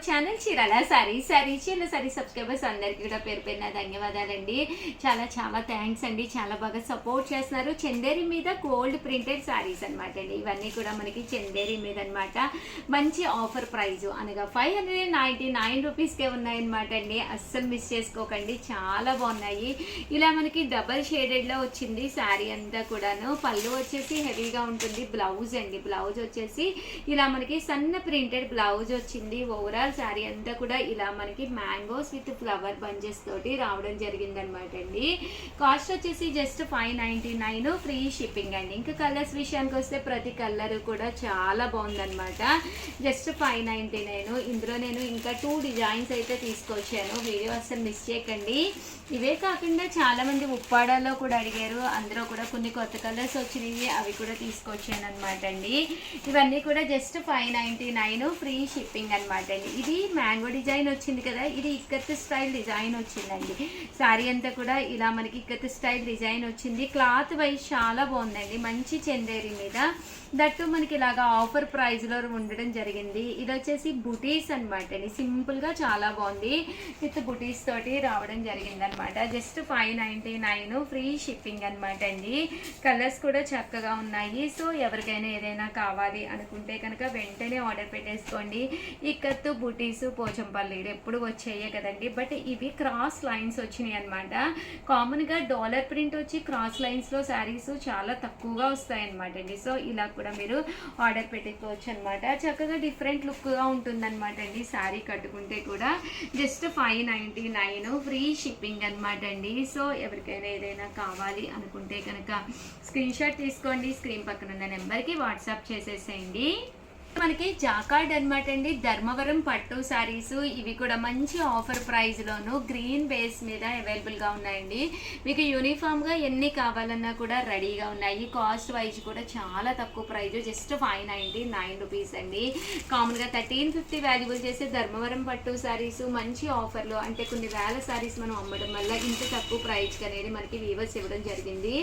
Channel Chirala sorry subscribers అందరికీ కూడా పేరు పేరున ధన్యవాదాలండి. చాలా చాలా థ్యాంక్స్ అండి. చాలా బాగా సపోర్ట్ చేస్తున్నారు. చందేరి మీద గోల్డ్ ప్రింటెడ్ సారీస్ అనమాట అండి. ఇవన్నీ కూడా మనకి చందేరి మీద అనమాట. మంచి ఆఫర్ ప్రైజ్ అనగా 599 రూపీస్కే ఉన్నాయన్నమాట అండి. అస్సలు మిస్ చేసుకోకండి. చాలా బాగున్నాయి. ఇలా మనకి డబల్ షేడెడ్లో వచ్చింది శారీ అంతా కూడాను. పళ్ళు వచ్చేసి హెవీగా ఉంటుంది. బ్లౌజ్ అండి, బ్లౌజ్ వచ్చేసి ఇలా మనకి సన్న ప్రింటెడ్ బ్లౌజ్ వచ్చింది. ఓవరాల్ శారీ అంతా కూడా ఇలా మనకి మ్యాంగోస్ విత్ ఫ్లవర్ బంచెస్ తోటి రావడం జరిగింది అనమాట అండి. కాస్ట్ వచ్చేసి జస్ట్ 599, ఫ్రీ షిప్పింగ్ అండి. ఇంకా కలర్స్ విషయానికి వస్తే ప్రతి కలర్ కూడా చాలా బాగుందనమాట. జస్ట్ 599. ఇందులో నేను ఇంకా 2 డిజైన్స్ అయితే తీసుకొచ్చాను. వీడియో అసలు మిస్ చేయకండి. ఇవే కాకుండా చాలా మంది ఉప్పాడాలో కూడా అడిగారు. అందులో కూడా కొన్ని కొత్త కలర్స్ వచ్చినాయి, అవి కూడా తీసుకొచ్చాను అనమాట అండి. ఇవన్నీ కూడా జస్ట్ 599, ఫ్రీ షిప్పింగ్ అనమాట అండి. ఇది మ్యాంగో డిజైన్ వచ్చింది కదా, ఇది ఇక్కత్ స్టైల్ డిజైన్ వచ్చిందండి. శారీ అంతా కూడా ఇలా మనకి ఇక్కత్ స్టైల్ డిజైన్ వచ్చింది. క్లాత్ వైజ్ చాలా బాగుందండి. మంచి చందేరి మీద దట్టు మనకి ఇలాగా ఆఫర్ ప్రైస్లో ఉండడం జరిగింది. ఇది వచ్చేసి బుటీస్ అనమాట అండి. సింపుల్గా చాలా బాగుంది. విత్ బుటీస్ తోటి రావడం జరిగింది అనమాట. జస్ట్ 599, ఫ్రీ షిప్పింగ్ అనమాట అండి. కలర్స్ కూడా చక్కగా ఉన్నాయి. సో ఎవరికైనా ఏదైనా కావాలి అనుకుంటే కనుక వెంటనే ఆర్డర్ పెట్టేసుకోండి. ఇక్కత్తు బుటీస్ పోచంపల్లి ఎప్పుడు వచ్చాయే కదండి. బట్ ఇవి క్రాస్ లైన్స్ వచ్చినాయి అనమాట. కామన్గా డాలర్ ప్రింట్ వచ్చి క్రాస్ లైన్స్లో శారీస్ చాలా తక్కువగా వస్తాయి అనమాట అండి. సో ఇలా కూడా మీరు ఆర్డర్ పెట్టుకోవచ్చు అనమాట. చక్కగా డిఫరెంట్ లుక్గా ఉంటుందన్నమాట అండి. శారీ కట్టుకుంటే కూడా జస్ట్ 599, ఫ్రీ షిప్పింగ్ అనమాట అండి. సో ఎవరికైనా ఏదైనా కావాలి అనుకుంటే కనుక స్క్రీన్ షాట్ తీసుకోండి. స్క్రీన్ పక్కన ఉన్న నెంబర్కి వాట్సాప్ చేసేసేయండి. మనకి జాకార్డ్ అనమాట అండి. ధర్మవరం పట్టు శారీస్ ఇవి కూడా మంచి ఆఫర్ ప్రైస్లోను గ్రీన్ బేస్ మీద అవైలబుల్గా ఉన్నాయండి. మీకు యూనిఫామ్గా ఎన్ని కావాలన్నా కూడా రెడీగా ఉన్నాయి. కాస్ట్ వైజ్ కూడా చాలా తక్కువ ప్రైజ్, జస్ట్ 599 రూపీస్ అండి. కామన్గా 1350 వాల్యుబుల్ చేసే ధర్మవరం పట్టు శారీస్ మంచి ఆఫర్లో, అంటే కొన్ని వేల శారీస్ మనం అమ్మడం వల్ల ఇంత తక్కువ ప్రైజ్కి అనేది మనకి వీవర్స్ ఇవ్వడం జరిగింది.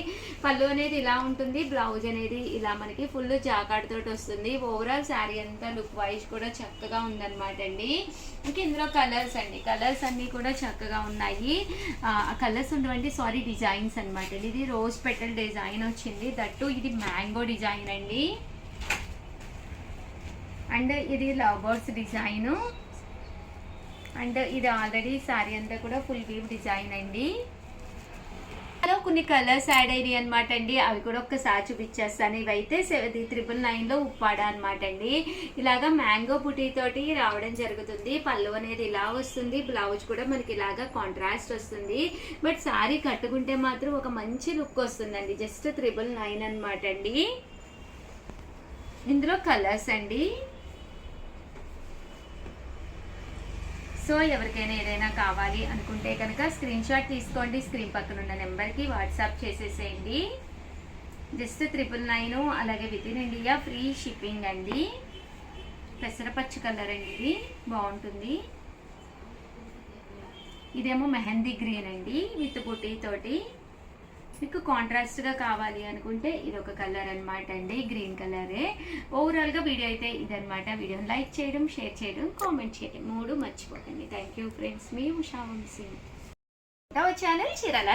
పళ్ళు అనేది ఇలా ఉంటుంది. బ్లౌజ్ అనేది ఇలా మనకి ఫుల్ జాకార్డ్ తోటి వస్తుంది. ఓవరాల్ శారీ అంతా లుక్ వైజ్ కూడా చక్కగా ఉందన్నమాట అండి. ఇంకా ఇందులో కలర్స్ అండి, కలర్స్ అన్నీ కూడా చక్కగా ఉన్నాయి. కలర్స్ ఉన్నటువంటి డిజైన్స్ అనమాట అండి. ఇది రోజ్ పెటల్ డిజైన్ వచ్చింది. దట్టు ఇది మ్యాంగో డిజైన్ అండి. అండ్ ఇది లవ్ బర్డ్స్ డిజైన్. అండ్ ఇది ఆల్రెడీ శారీ అంతా కూడా ఫుల్ వీవ్ డిజైన్ అండి. కొన్ని కలర్స్ యాడ్ అయినాయి అనమాట అండి. అవి కూడా ఒక్కసారి చూపించేస్తాను. ఇవైతే 999లో ఉప్పాడ అనమాట అండి. ఇలాగా మ్యాంగో బుటీ తోటి రావడం జరుగుతుంది. పళ్ళు అనేది ఇలా వస్తుంది. బ్లౌజ్ కూడా మనకి ఇలాగా కాంట్రాస్ట్ వస్తుంది. బట్ శారీ కట్టుకుంటే మాత్రం ఒక మంచి లుక్ వస్తుందండి. జస్ట్ 999 అనమాట అండి. ఇందులో కలర్స్ అండి. సో ఎవరికైనా ఏదైనా కావాలి అనుకుంటే కనుక స్క్రీన్ షాట్ తీసుకోండి. స్క్రీన్ పక్కన ఉన్న నెంబర్కి వాట్సాప్ చేసేసేయండి. జస్ట్ 999, అలాగే with in India free shipping అండి. పెసరపచ్చ కలర్ అండి, ఇది బాగుంటుంది. ఇదేమో మెహందీ గ్రీన్ అండి విత్ బుటీ తోటి. మీకు కాంట్రాస్ట్గా కావాలి అనుకుంటే ఇది ఒక కలర్ అనమాట అండి, గ్రీన్ కలరే. ఓవరాల్గా వీడియో అయితే ఇదనమాట. వీడియోని లైక్ చేయడం, షేర్ చేయడం, కామెంట్ చేయడం 3 మర్చిపోకండి. Thank you friends. మీ ఉషా వంశీ. ఛానల్ చీరాల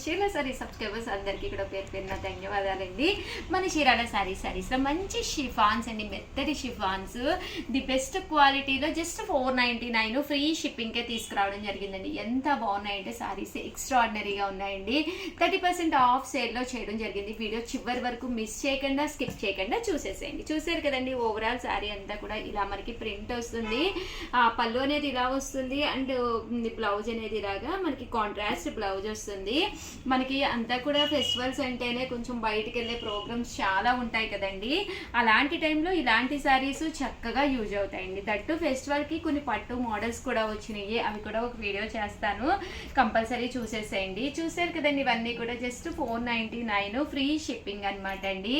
చీరాల సబ్స్క్రైబర్స్ అందరికీ కూడా పేరు పేరున ధన్యవాదాలండి. మన చీరాల శారీస్లో మంచి షిఫాన్స్ అండి, మెత్తటి షిఫాన్స్, ది బెస్ట్ క్వాలిటీలో జస్ట్ 499, ఫ్రీ షిప్పింగ్కే తీసుకురావడం జరిగిందండి. ఎంత బాగున్నాయంటే శారీస్ ఎక్స్ట్రాడినరీగా ఉన్నాయండి. 30% ఆఫ్ సేల్లో చేయడం జరిగింది. వీడియో చివరి వరకు మిస్ చేయకుండా, స్కిప్ చేయకుండా చూసేసేయండి. చూసారు కదండి. ఓవరాల్ శారీ అంతా కూడా ఇలా మనకి ప్రింట్ వస్తుంది. పళ్ళు అనేది ఇలా వస్తుంది. అండ్ బ్లౌజ్ అనేది ఇలాగా మనకి కాంట్రాస్ట్ బ్లౌజ్ వస్తుంది. మనకి అంతా కూడా ఫెస్టివల్స్ అంటేనే కొంచెం బయటికి వెళ్ళే ప్రోగ్రామ్స్ చాలా ఉంటాయి కదండి. అలాంటి టైంలో ఇలాంటి శారీస్ చక్కగా యూజ్ అవుతాయండి. దట్టు ఫెస్టివల్కి కొన్ని పట్టు మోడల్స్ కూడా వచ్చినాయి. అవి కూడా ఒక వీడియో చేస్తాను, కంపల్సరీ చూసేసేయండి. చూసారు కదండి. ఇవన్నీ కూడా జస్ట్ 499, ఫ్రీ షిప్పింగ్ అనమాట అండి.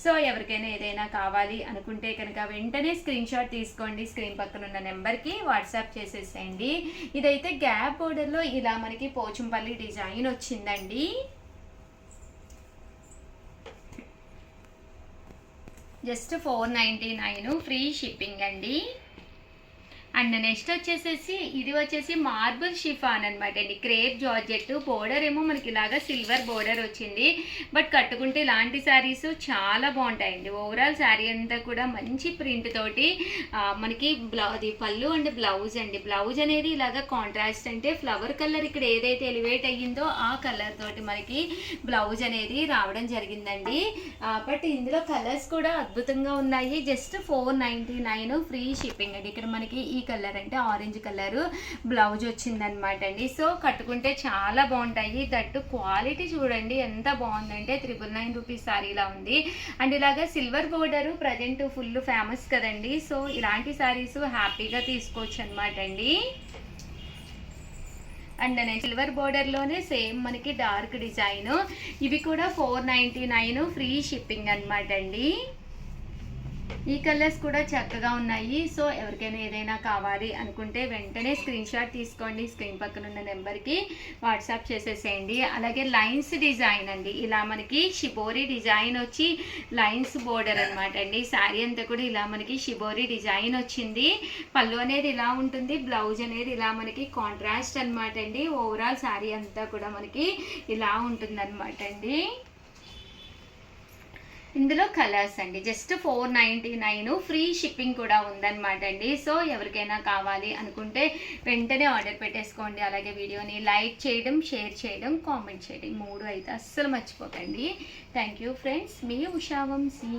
సో ఎవరికైనా ఏదైనా కావాలి అనుకుంటే కనుక వెంటనే స్క్రీన్ షాట్ తీసుకోండి. స్క్రీన్ పక్కన ఉన్న నెంబర్కి వాట్సాప్ చేసేసేయండి. ఇదైతే గ్యాప్ బోర్డర్లో ఇలా మనకి పోచంపల్లి డిజైన్ వచ్చిందండి. జస్ట్ 499, ఫ్రీ షిప్పింగ్ అండి. అండ్ నెక్స్ట్ వచ్చేసేసి ఇది వచ్చేసి మార్బుల్ షిఫాన్ అనమాట అండి, క్రేప్ జార్జెట్. బోర్డర్ ఏమో మనకి ఇలాగా సిల్వర్ బోర్డర్ వచ్చింది, బట్ కట్టుకుంటే ఇలాంటి శారీస్ చాలా బాగుంటాయండి. ఓవరాల్ శారీ అంతా కూడా మంచి ప్రింట్ తోటి మనకి అది పళ్ళు అండ్ బ్లౌజ్ అండి. బ్లౌజ్ అనేది ఇలాగా కాంట్రాస్ట్ అంటే ఫ్లవర్ కలర్ ఇక్కడ ఏదైతే ఎలివేట్ అయ్యిందో ఆ కలర్ తోటి మనకి బ్లౌజ్ అనేది రావడం జరిగిందండి. బట్ ఇందులో కలర్స్ కూడా అద్భుతంగా ఉన్నాయి. జస్ట్ 499 ఫ్రీ షిప్పింగ్ అండి. ఇక్కడ మనకి ఈ కలర్ అంటే ఆరెంజ్ కలర్ బ్లౌజ్ వచ్చిందనమాట అండి. సో కట్టుకుంటే చాలా బాగుంటాయి. దట్టు క్వాలిటీ చూడండి ఎంత బాగుందంటే 999 రూపీస్ సారీలా ఉంది. అండ్ ఇలాగా silver border present full famous కదండి. సో ఇలాంటి సారీస్ హ్యాపీగా తీసుకోవచ్చు అనమాట అండి. అండ్ నేను సిల్వర్ బోర్డర్లోనే సేమ్ మనకి డార్క్ డిజైన్, ఇవి కూడా 499 ఫ్రీ షిప్పింగ్ అనమాట అండి. ఈ కలర్స్ కూడా చక్కగా ఉన్నాయి. సో ఎవరికైనా ఏదైనా కావాలి అనుకుంటే వెంటనే స్క్రీన్ షాట్ తీసుకోండి, స్క్రీన్ పక్కన ఉన్న నెంబర్కి వాట్సాప్ చేసేసేయండి. అలాగే లైన్స్ డిజైన్ అండి, ఇలా మనకి షిబోరి డిజైన్ వచ్చి లైన్స్ బోర్డర్ అనమాట అండి. శారీ అంతా కూడా ఇలా మనకి షిబోరి డిజైన్ వచ్చింది. పళ్ళు అనేది ఇలా ఉంటుంది, బ్లౌజ్ అనేది ఇలా మనకి కాంట్రాస్ట్ అనమాట అండి. ఓవరాల్ శారీ అంతా కూడా మనకి ఇలా ఉంటుంది అనమాట అండి. ఇందులో కలర్స్ అండి జస్ట్ 499 ఫ్రీ షిప్పింగ్ కూడా ఉందన్నమాట అండి. సో ఎవరికైనా కావాలి అనుకుంటే వెంటనే ఆర్డర్ పెట్టేసుకోండి. అలాగే వీడియోని లైక్ చేయడం, షేర్ చేయడం, కామెంట్ చేయడం 3 అయితే అస్సలు మర్చిపోకండి. థ్యాంక్ యూ ఫ్రెండ్స్, మీ ఉషా వంశీ.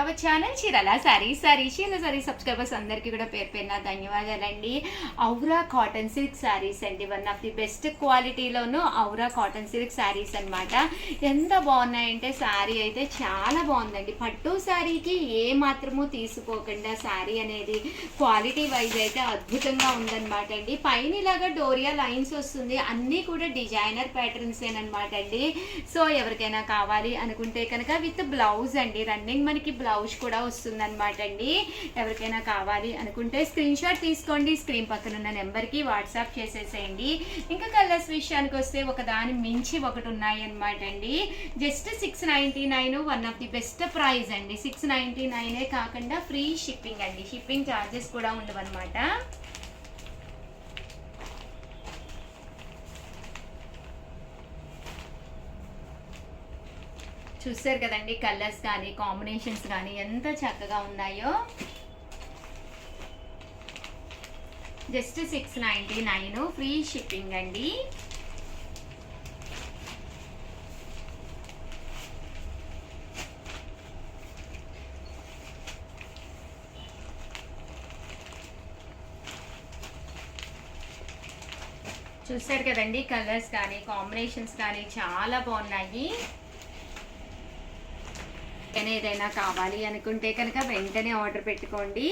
అవర్ ఛానల్ చీరల సారీస్ సబ్స్క్రైబర్స్ అందరికీ కూడా పేరు పేరున ధన్యవాదాలండి. ఔరా కాటన్ సిల్క్ శారీస్ అండి, వన్ ఆఫ్ ది బెస్ట్ క్వాలిటీలోను ఔరా కాటన్ సిల్క్ శారీస్ అనమాట. ఎంత బాగున్నాయంటే శారీ అయితే చాలా బాగుందండి. పట్టు శారీకి ఏ మాత్రము తీసుకోకుండా శారీ అనేది క్వాలిటీ వైజ్ అయితే అద్భుతంగా ఉందన్నమాట అండి. పైన ఇలాగా డోరియా లైన్స్ వస్తుంది, అన్నీ కూడా డిజైనర్ ప్యాటర్న్స్ ఏనమాట అండి. సో ఎవరికైనా కావాలి అనుకుంటే కనుక విత్ బ్లౌజ్ అండి, రన్నింగ్ మనకి బ్లౌజ్ కూడా వస్తుందన్నమాట అండి. ఎవరికైనా కావాలి అనుకుంటే స్క్రీన్ షాట్ తీసుకోండి, స్క్రీన్ పక్కన ఉన్న నెంబర్కి వాట్సాప్ చేసేసేయండి. ఇంకా కలర్స్ విషయానికి వస్తే ఒకదాని మించి ఒకటి ఉన్నాయి అనమాట అండి. Just 699 one of the best price అండి. 699 కాకుండా ఫ్రీ షిప్పింగ్ అండి, షిప్పింగ్ ఛార్జెస్ కూడా ఉండవన్నమాట. చూస్తారు కదండి కలర్స్ కానీ కాంబినేషన్స్ కానీ ఎంత చక్కగా ఉన్నాయో. జస్ట్ 699 ఫ్రీ షిప్పింగ్ అండి. చూస్తారు కదండి కలర్స్ కానీ కాంబినేషన్స్ కానీ చాలా బాగున్నాయి. ఏదైనా కావాలి అనుకుంటే కనుక వెంటనే ఆర్డర్ పెట్టుకోండి.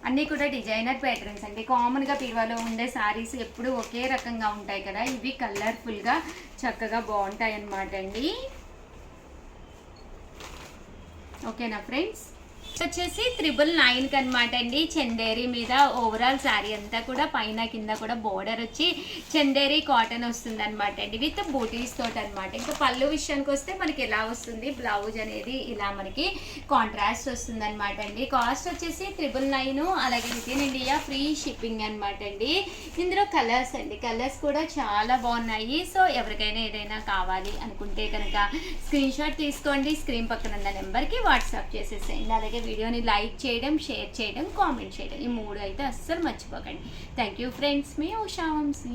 అన్నీ కూడా డిజైనర్ ప్యాటర్న్స్ అండి. కామన్గా పీవాలో ఉండే శారీస్ ఎప్పుడు ఒకే రకంగా ఉంటాయి కదా, ఇవి కలర్ఫుల్గా చక్కగా బాగుంటాయి అన్నమాట అండి. ఓకేనా ఫ్రెండ్స్, వచ్చేసి 999 అనమాట అండి. చందేరి మీద ఓవరాల్ శారీ అంతా కూడా పైన కింద కూడా బోర్డర్ వచ్చి చందేరి కాటన్ వస్తుంది అనమాట అండి, విత్ బూటీస్ తోటి అనమాట. ఇంకా పళ్ళు విషయానికి వస్తే మనకి ఎలా వస్తుంది, బ్లౌజ్ అనేది ఇలా మనకి కాంట్రాస్ట్ వస్తుంది అనమాట అండి. కాస్ట్ వచ్చేసి 999, అలాగే with in India free shipping అనమాట అండి. ఇందులో కలర్స్ అండి, కలర్స్ కూడా చాలా బాగున్నాయి. సో ఎవరికైనా ఏదైనా కావాలి అనుకుంటే కనుక స్క్రీన్ షాట్ తీసుకోండి, స్క్రీన్ పక్కన ఉన్న నెంబర్కి వాట్సాప్ చేసేసేయండి. అలాగే వీడియోని లైక్ చేయడం, షేర్ చేయడం, కామెంట్ చేయడం, ఈ 3 అయితే అస్సలు మర్చిపోకండి. థ్యాంక్ యూ ఫ్రెండ్స్, మీ ఉషా వంశీ.